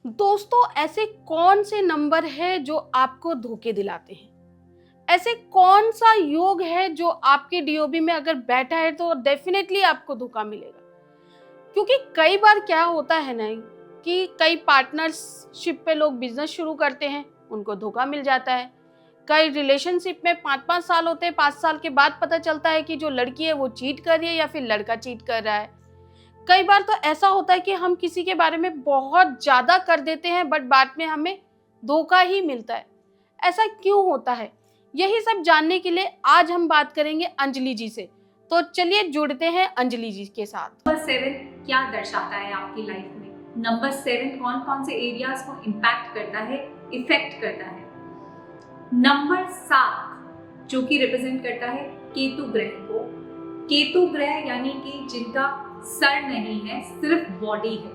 दोस्तों, ऐसे कौन से नंबर है जो आपको धोखे दिलाते हैं? ऐसे कौन सा योग है जो आपके डीओबी में अगर बैठा है तो डेफिनेटली आपको धोखा मिलेगा? क्योंकि कई बार क्या होता है ना कि कई पार्टनरशिप पे लोग बिजनेस शुरू करते हैं, उनको धोखा मिल जाता है। कई रिलेशनशिप में 5-5 साल होते हैं, 5 साल के बाद पता चलता है कि जो लड़की है वो चीट कर रही है या फिर लड़का चीट कर रहा है। कई बार तो ऐसा होता है कि हम किसी के बारे में बहुत ज़्यादा कर देते हैं बट बाद में हमें धोखा ही मिलता है। ऐसा क्यों होता है? यही सब जानने के लिए आज हम बात करेंगे अंजलि जी से। तो चलिए जुड़ते हैं अंजलि जी के साथ। नंबर 7 क्या दर्शाता है आपकी लाइफ में? नंबर 7 कौन कौन से एरियाज को इम्पैक्ट करता है, इफेक्ट करता है? नंबर 7 जो कि रिप्रेजेंट करता है केतु ग्रह को। केतु ग्रह यानी कि जिनका सर नहीं है, सिर्फ बॉडी है।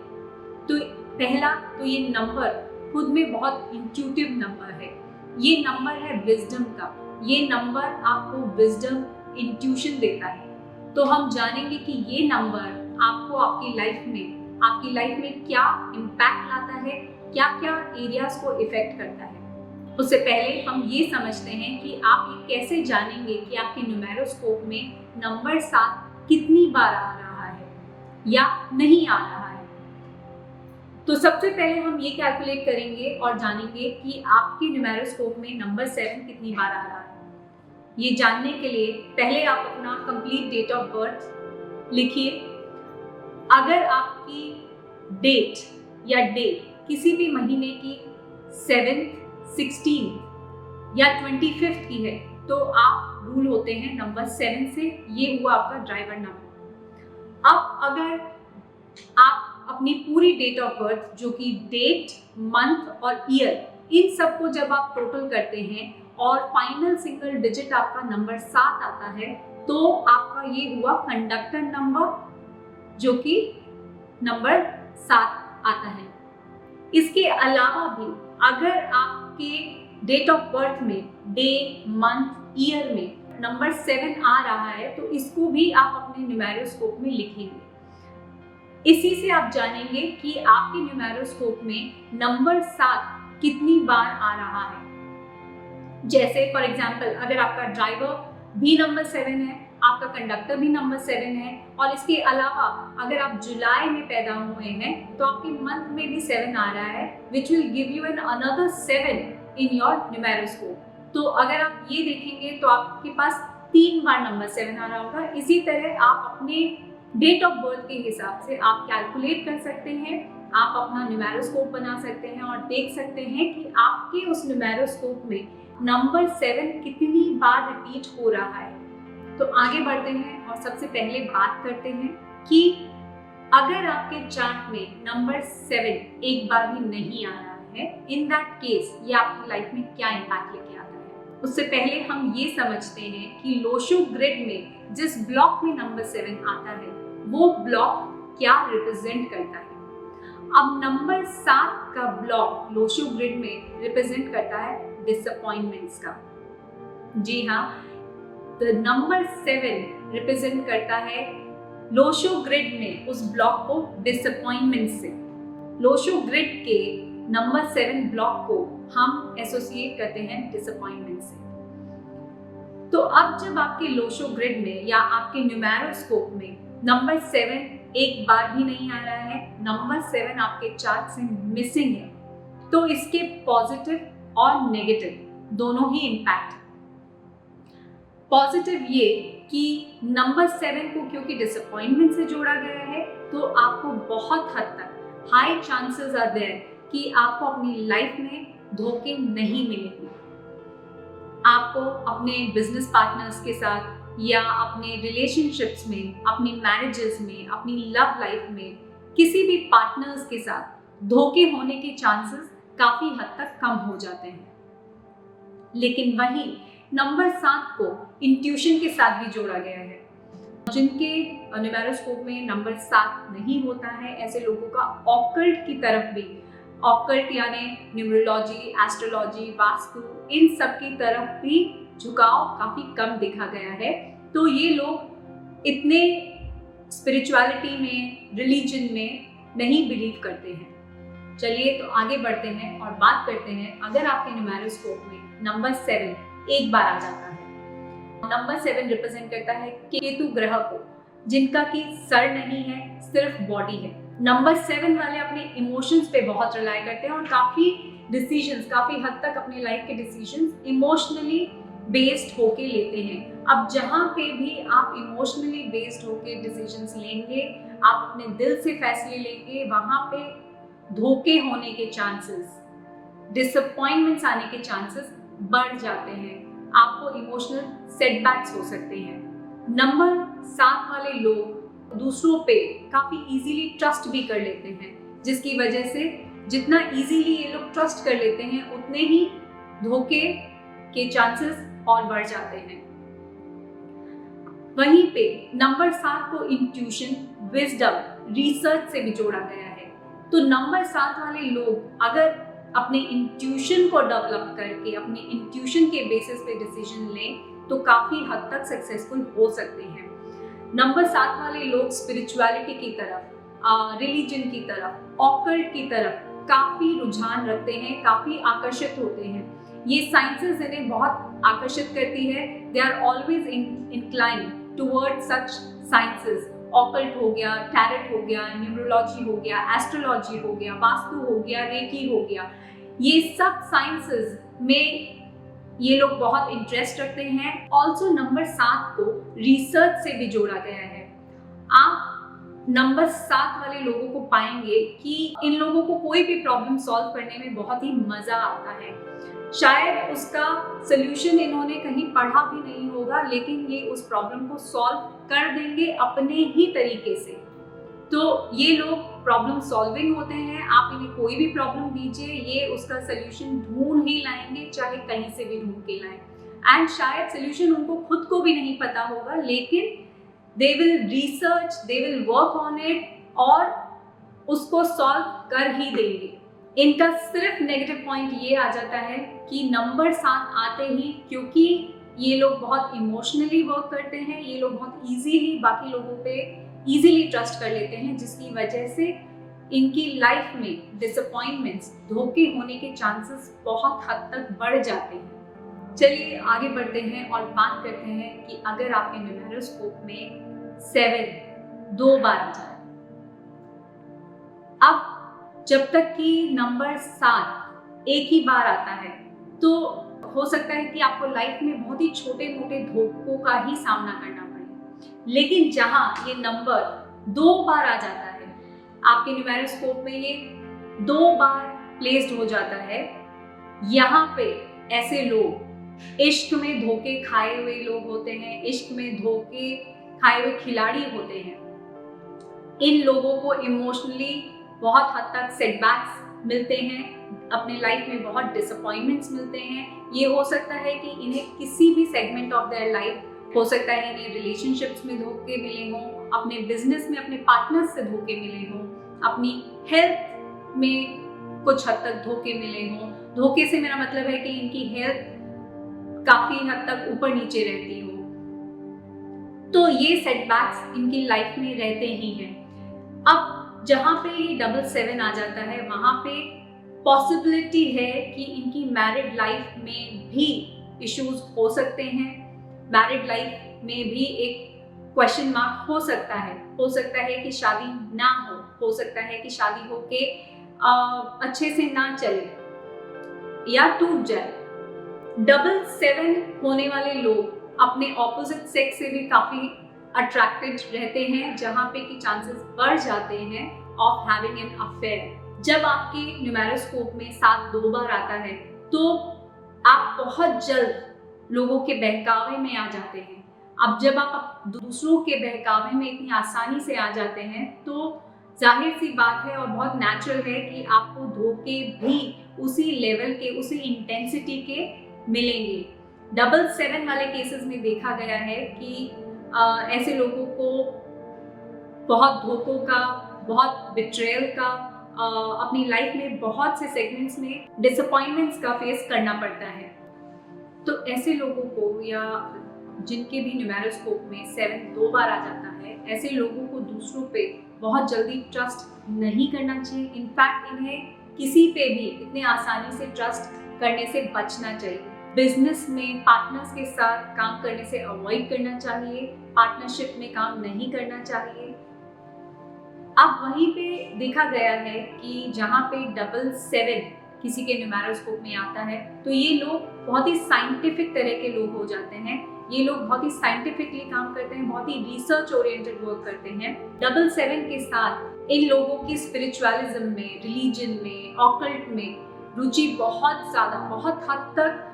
तो पहला तो ये नंबर खुद में बहुत इंट्यूटिव नंबर है। ये नंबर है विजडम का। ये नंबर आपको विजडम, इंट्यूशन देता है। तो हम जानेंगे कि ये नंबर आपको आपकी लाइफ में क्या इम्पैक्ट लाता है, क्या क्या एरियाज को इफेक्ट करता है। उससे पहले हम ये समझते हैं कि आप ये कैसे जानेंगे कि आपके न्यूमेरोस्कोप में नंबर 7 कितनी बार आ रहा है या नहीं आ रहा है। तो सबसे पहले हम ये कैलकुलेट करेंगे और जानेंगे कि आपके न्यूमेरोस्कोप में नंबर 7 कितनी बार आ रहा है। ये जानने के लिए पहले आप अपना कंप्लीट डेट ऑफ बर्थ लिखिए। अगर आपकी डेट या डे किसी भी महीने की 7th, 16th या 25th की है तो आप रूल होते हैं नंबर 7 से। ये हुआ आपका ड्राइवर नंबर। अब अगर आप अपनी पूरी डेट ऑफ बर्थ जो कि डेट, मंथ और ईयर, इन सबको जब आप टोटल करते हैं और फाइनल सिंगल डिजिट आपका नंबर 7 आता है तो आपका ये हुआ कंडक्टर नंबर जो कि नंबर 7 आता है। इसके अलावा भी अगर आपके डेट ऑफ बर्थ में डे, मंथ, ईयर में नंबर 7 आ रहा है तो इसको भी आप अपने न्यूमेरोस्कोप में लिखेंगे। इसी से आप जानेंगे कि आपके न्यूमेरोस्कोप में नंबर 7 कितनी बार आ रहा है। जैसे फॉर एग्जाम्पल अगर आपका ड्राइवर भी नंबर 7 है, आपका कंडक्टर भी नंबर 7 है और इसके अलावा अगर आप जुलाई में पैदा हुए हैं तो आपके मंथ में भी 7 आ रहा है, which will give you an another 7 in your numeroscope. तो अगर आप ये देखेंगे तो आपके पास 3 बार नंबर 7 आ रहा होगा। इसी तरह आप अपने डेट ऑफ बर्थ के हिसाब से आप कैलकुलेट कर सकते हैं, आप अपना न्यूमेरोस्कोप बना सकते हैं और देख सकते हैं कि आपके उस न्यूमेरोस्कोप में नंबर 7 कितनी बार रिपीट हो रहा है। तो आगे बढ़ते हैं और सबसे पहले बात करते हैं कि अगर आपके चार्ट में नंबर 7 एक बार भी नहीं आ रहा है, इन दैट केस ये आपकी लाइफ में क्या इम्पैक्ट लेके आता है। उससे पहले हम ये समझते हैं कि लोशो ग्रिड में जिस ब्लॉक में नंबर 7 आता है वो ब्लॉक क्या रिप्रेजेंट करता है। अब नंबर 7 का ब्लॉक लोशो ग्रिड में रिप्रेजेंट करता है डिसअपॉइंटमेंट्स का। जी हाँ, तो नंबर 7 रिप्रेजेंट करता है लोशो ग्रिड में उस ब्लॉक को डिसअपॉइंटमेंट से। लोशो ग्रिड के नंबर 7 ब्लॉक को हम एसोसिएट करते हैं डिसअपॉइंटमेंट से। तो अब जब आपके लोशो ग्रिड में या आपके न्यूमेरोस्कोप में नंबर 7 एक बार भी नहीं आ रहा है, नंबर 7 आपके चार्ट से मिसिंग है, तो इसके पॉजिटिव और नेगेटिव दोनों ही इम्पैक्ट। पॉजिटिव ये कि नंबर 7 को क्योंकि डिसअपॉइंटमेंट से जोड़ा गया है तो आपको बहुत हद तक हाई चांसेस आर देयर कि आपको अपनी लाइफ में धोखे नहीं मिलेंगे। आपको अपने बिजनेस पार्टनर्स के साथ या अपने रिलेशनशिप्स में, अपनी मैरिजेस में, अपनी लव लाइफ में किसी भी पार्टनर्स के साथ धोखे होने के चांसेस काफी हद तक कम हो जाते हैं। लेकिन वहीं नंबर 7 को इंट्यूशन के साथ भी जोड़ा गया है। जिनके न्यूमेरोस्कोप में नंबर 7 नहीं होता है, ऐसे लोगों का ऑकल्ट की तरफ भी, ऑकल्ट यानी न्यूमरोलॉजी, एस्ट्रोलॉजी, वास्तु, इन सब की तरफ भी झुकाव काफी कम देखा गया है। तो ये लोग इतने स्पिरिचुअलिटी में, रिलीजन में नहीं बिलीव करते हैं। चलिए तो आगे बढ़ते हैं और बात करते हैं अगर आपके न्यूमेरोस्कोप में नंबर 7 एक बार आ जाता है। नंबर 7 रिप्रेजेंट करता है केतु ग्रह को, जिनका कि सर नहीं है, सिर्फ बॉडी है। नंबर 7 वाले अपने इमोशंस पे बहुत रिलाई करते हैं और काफी डिसीजंस, काफी हद तक अपने लाइफ के डिसीजंस इमोशनली बेस्ड होके लेते हैं। अब जहाँ पे भी आप इमोशनली बेस्ड होके डिसीजंस लेंगे, आप अपने दिल से फैसले लेंगे, वहां पे धोखे होने के चांसेस, डिसअपॉइंटमेंट्स आने के चांसेस बढ़ जाते हैं। आपको इमोशनल सेटबैक्स हो सकते हैं। नंबर 7 वाले लोग दूसरों पे काफी इजीली ट्रस्ट भी कर लेते हैं, जिसकी वजह से जितना इजीली ये लोग ट्रस्ट कर लेते हैं उतने ही धोखे के चांसेस और बढ़ जाते हैं। वहीं पे नंबर 7 को इंट्यूशन, विजडम, रिसर्च से भी जोड़ा गया है। तो नंबर 7 वाले लोग अगर अपने इंट्यूशन को डेवलप करके अपने इंट्यूशन के बेसिस पे डिसीजन लें तो काफी हद तक सक्सेसफुल हो सकते हैं। नंबर 7 वाले लोग स्पिरिचुअलिटी की तरफ, रिलीजन की तरफ, ऑकल्ट की तरफ काफी रुझान रखते हैं, काफी आकर्षित होते हैं। ये साइंसेस इन्हें बहुत आकर्षित करती है। They are always inclined toward such sciences. Occult हो गया, टैरेट हो गया, न्यूमरोलॉजी हो गया, एस्ट्रोलॉजी हो गया, वास्तु हो गया, रेकी हो गया, ये सब साइंसेस में ये लोग बहुत इंटरेस्ट रखते हैं। ऑल्सो नंबर 7 को रिसर्च से भी जोड़ा गया है। आप नंबर 7 वाले लोगों को पाएंगे कि इन लोगों को कोई भी प्रॉब्लम सॉल्व करने में बहुत ही मजा आता है। शायद उसका सोल्यूशन इन्होंने कहीं पढ़ा भी नहीं होगा, लेकिन ये उस प्रॉब्लम को सॉल्व कर देंगे अपने ही तरीके से। तो ये लोग प्रॉब्लम सॉल्विंग होते हैं। आप इन्हें कोई भी प्रॉब्लम दीजिए, ये उसका सोल्यूशन ढूंढ ही लाएंगे, चाहे कहीं से भी ढूंढ के लाएं। एंड शायद सोल्यूशन उनको खुद को भी नहीं पता होगा, लेकिन they will research, they will work on it और उसको सॉल्व कर ही देंगे। इनका सिर्फ नेगेटिव पॉइंट ये आ जाता है कि नंबर 7 आते ही, क्योंकि ये लोग बहुत इमोशनली वर्क करते हैं, ये लोग बहुत इजीली बाकी लोगों पे इजीली ट्रस्ट कर लेते हैं, जिसकी वजह से इनकी लाइफ में डिसअपॉइंटमेंट्स, धोखे होने के चांसेस बहुत हद तक बढ़ जाते हैं। चलिए आगे बढ़ते हैं और बात करते हैं कि अगर आपके न्यूमेरोस्कोप में 7 2 बार आ जाए। अब जब तक कि नंबर 7 एक ही बार आता है तो हो सकता है कि आपको लाइफ में बहुत ही छोटे मोटे धोखों का ही सामना करना पड़े। लेकिन जहां ये नंबर 2 बार आ जाता है, आपके न्यूमेरोस्कोप में ये 2 बार प्लेस्ड हो जाता है, यहाँ पे ऐसे लोग इश्क में धोखे खाए हुए लोग होते हैं, इश्क में धोखे खाए हुए खिलाड़ी होते हैं। इन लोगों को इमोशनली बहुत हद तक सेटबैक्स मिलते हैं, अपने लाइफ में बहुत डिसअपॉइंटमेंट्स मिलते हैं। ये हो सकता है कि इन्हें किसी भी सेगमेंट ऑफ देयर लाइफ, हो सकता है इन्हें रिलेशनशिप्स में धोखे मिले हों, अपने बिजनेस में अपने पार्टनर्स से धोखे मिले हों, अपनी हेल्थ में कुछ हद तक धोखे मिले हों। धोखे से मेरा मतलब है कि इनकी हेल्थ काफी हद तक ऊपर नीचे रहती हो, तो ये सेटबैक्स इनकी लाइफ में रहते ही हैं। अब जहाँ पे ये 7 आ जाता है, वहाँ पे पॉसिबिलिटी है कि इनकी मैरिड लाइफ में भी इश्यूज हो सकते हैं। मैरिड लाइफ में भी एक क्वेश्चन मार्क हो सकता है। हो सकता है कि शादी ना हो सकता है कि शादी होके अच्छे से ना चले या टूट जाए। 7 होने वाले लोग अपने ऑपोजिट सेक्स से भी काफी अट्रैक्टेड रहते हैं, जहाँ पे कि चांसेस बढ़ जाते हैं ऑफ हैविंग एन अफेयर। जब आपके न्यूमेरोस्कोप में 7 2 बार आता है तो आप बहुत जल्द लोगों के बहकावे में आ जाते हैं। अब जब आप दूसरों के बहकावे में इतनी आसानी से आ जाते हैं तो जाहिर सी बात है और बहुत नेचुरल है कि आपको धोखे भी उसी लेवल के, उसी इंटेंसिटी के मिलेंगे। 7 वाले केसेस में देखा गया है कि ऐसे लोगों को बहुत धोखों का, बहुत बिट्रेयल का, अपनी लाइफ में बहुत से सेगमेंट्स में डिसअपॉइंटमेंट्स का फेस करना पड़ता है। तो ऐसे लोगों को, या जिनके भी न्यूमेरोस्कोप में 7 2 बार आ जाता है, ऐसे लोगों को दूसरों पे बहुत जल्दी ट्रस्ट नहीं करना चाहिए। इनफैक्ट इन्हें किसी पे भी इतने आसानी से ट्रस्ट करने से बचना चाहिए। बिजनेस में पार्टनर्स के साथ काम करने से अवॉइड करना चाहिए, पार्टनरशिप में काम नहीं करना चाहिए। अब वहीं पे देखा गया है कि जहाँ पे 777 किसी के न्यूमेरोस्कोप में आता है तो ये लोग बहुत ही साइंटिफिक तरह के लोग हो जाते हैं। ये लोग बहुत ही साइंटिफिकली काम करते हैं, बहुत ही रिसर्च ओरिएंटेड वर्क करते हैं। 777 के साथ इन लोगों की स्पिरिचुअलिज्म में, रिलीजन में, ऑकल्ट में रुचि बहुत ज़्यादा, बहुत हद तक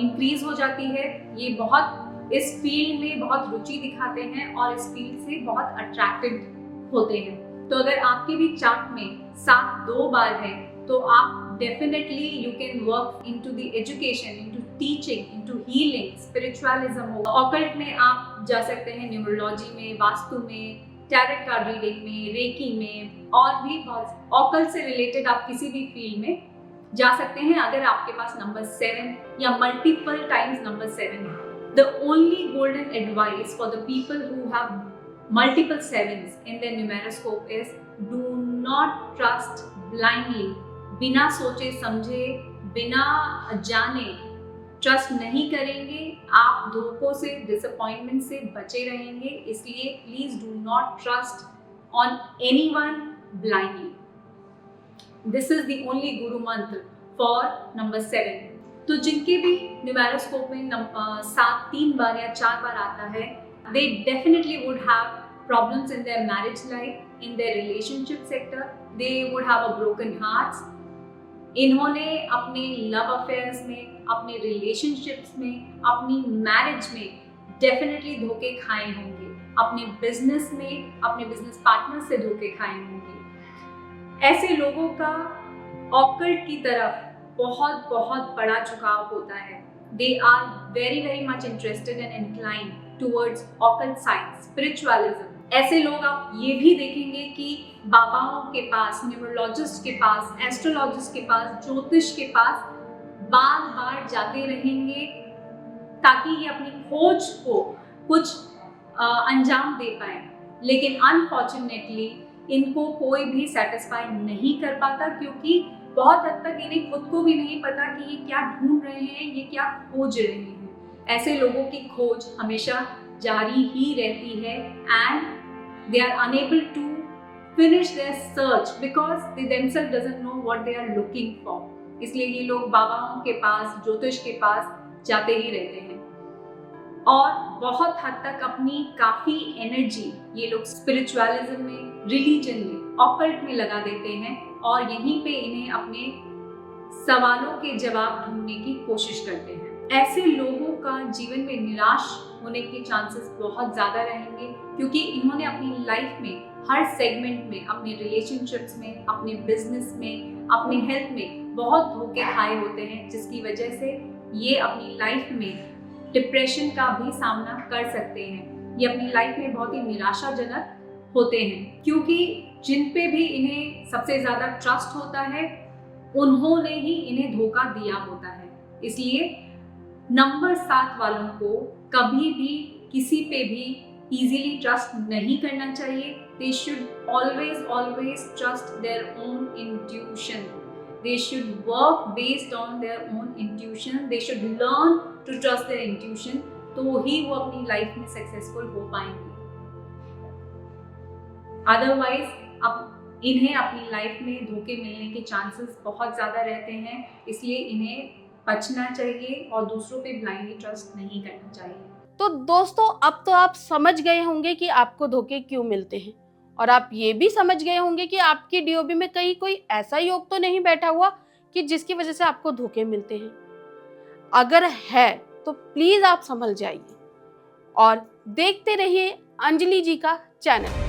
इंक्रीज हो जाती है। ये बहुत इस फील्ड में बहुत रुचि दिखाते हैं और इस फील्ड से बहुत अट्रैक्टेड होते हैं। तो अगर आपके भी चार्ट में 7 2 बार है तो आप definitely you can work into the education, into teaching, into healing, spiritualism हो। ऑकल्ट में आप जा सकते हैं, न्यूमरोलॉजी में, वास्तु में, टैरेट कार्ड रीडिंग में, रेकी में, और भी बहुत ऑकल्ट से रिलेटेड आप किसी भी फील्ड में जा सकते हैं अगर आपके पास नंबर 7 या मल्टीपल टाइम्स नंबर 7 है। The only golden advice for the people who have multiple 7s in their numeroscope is do not trust blindly। बिना सोचे समझे, बिना जाने ट्रस्ट नहीं करेंगे, आप धोखों से, डिसअपॉइंटमेंट से बचे रहेंगे। इसलिए please do not trust on anyone blindly. This is the only गुरु मंत्र फॉर नंबर 7। तो जिनके भी न्यूमेरोस्कोप में 7 3 बार या 4 बार आता है, they definitely would have problems in their marriage life, in their relationship sector, they would have a broken hearts। इन्होंने अपने लव अफेयर्स में, अपने रिलेशनशिप्स में, अपनी मैरिज में डेफिनेटली धोखे खाए होंगे, अपने बिजनेस में, अपने बिजनेस पार्टनर से धोखे खाए होंगे। ऐसे लोगों का ऑकल्ट की तरफ बहुत बहुत बड़ा झुकाव होता है। They are very much interested and inclined towards occult science, spiritualism। ऐसे लोग आप ये भी देखेंगे कि बाबाओं के पास, न्यूमरोलॉजिस्ट के पास, एस्ट्रोलॉजिस्ट के पास, ज्योतिष के पास बार बार जाते रहेंगे ताकि ये अपनी खोज को कुछ अंजाम दे पाए। लेकिन अनफॉर्चुनेटली इनको कोई भी सेटिस्फाई नहीं कर पाता, क्योंकि बहुत हद तक इन्हें खुद को भी नहीं पता कि ये क्या ढूंढ रहे हैं, ये क्या खोज रहे हैं। ऐसे लोगों की खोज हमेशा जारी ही रहती है and they are unable to finish their search because they themselves doesn't know what they are looking for. इसलिए ये लोग बाबाओं के पास, ज्योतिष के पास जाते ही रहते हैं और बहुत हद तक अपनी काफ़ी एनर्जी ये लोग स्पिरिचुअलिज्म में, रिलीजन में, ऑकल्ट में लगा देते हैं और यहीं पे इन्हें अपने सवालों के जवाब ढूंढने की कोशिश करते हैं। ऐसे लोगों का जीवन में निराश होने के चांसेस बहुत ज़्यादा रहेंगे, क्योंकि इन्होंने अपनी लाइफ में हर सेगमेंट में, अपने रिलेशनशिप्स में, अपने बिजनेस में, अपने हेल्थ में बहुत धोखे खाए होते हैं, जिसकी वजह से ये अपनी लाइफ में डिप्रेशन का भी सामना कर सकते हैं। ये अपनी लाइफ में बहुत ही निराशाजनक होते हैं, क्योंकि जिन पे भी इन्हें सबसे ज़्यादा ट्रस्ट होता है उन्होंने ही इन्हें धोखा दिया होता है। इसलिए नंबर 7 वालों को कभी भी किसी पे भी इजीली ट्रस्ट नहीं करना चाहिए। They should always trust their own intuition. They should work based on their own intuition. They should learn to trust their intuition, तो ही वो अपनी लाइफ में सक्सेसफुल हो पाएंगे। अदरवाइज अब इन्हें अपनी लाइफ में धोखे मिलने के चांसेस बहुत ज़्यादा रहते हैं, इसलिए इन्हें बचना चाहिए और दूसरों पे ब्लाइंडली ट्रस्ट नहीं करना चाहिए। तो दोस्तों, अब तो आप समझ गए होंगे कि आपको धोखे क्यों मिलते हैं, और आप ये भी समझ गए होंगे कि आपकी डीओबी में कहीं कोई ऐसा योग तो नहीं बैठा हुआ कि जिसकी वजह से आपको धोखे मिलते हैं। अगर है तो प्लीज आप संभल जाइए और देखते रहिए अंजलि जी का चैनल।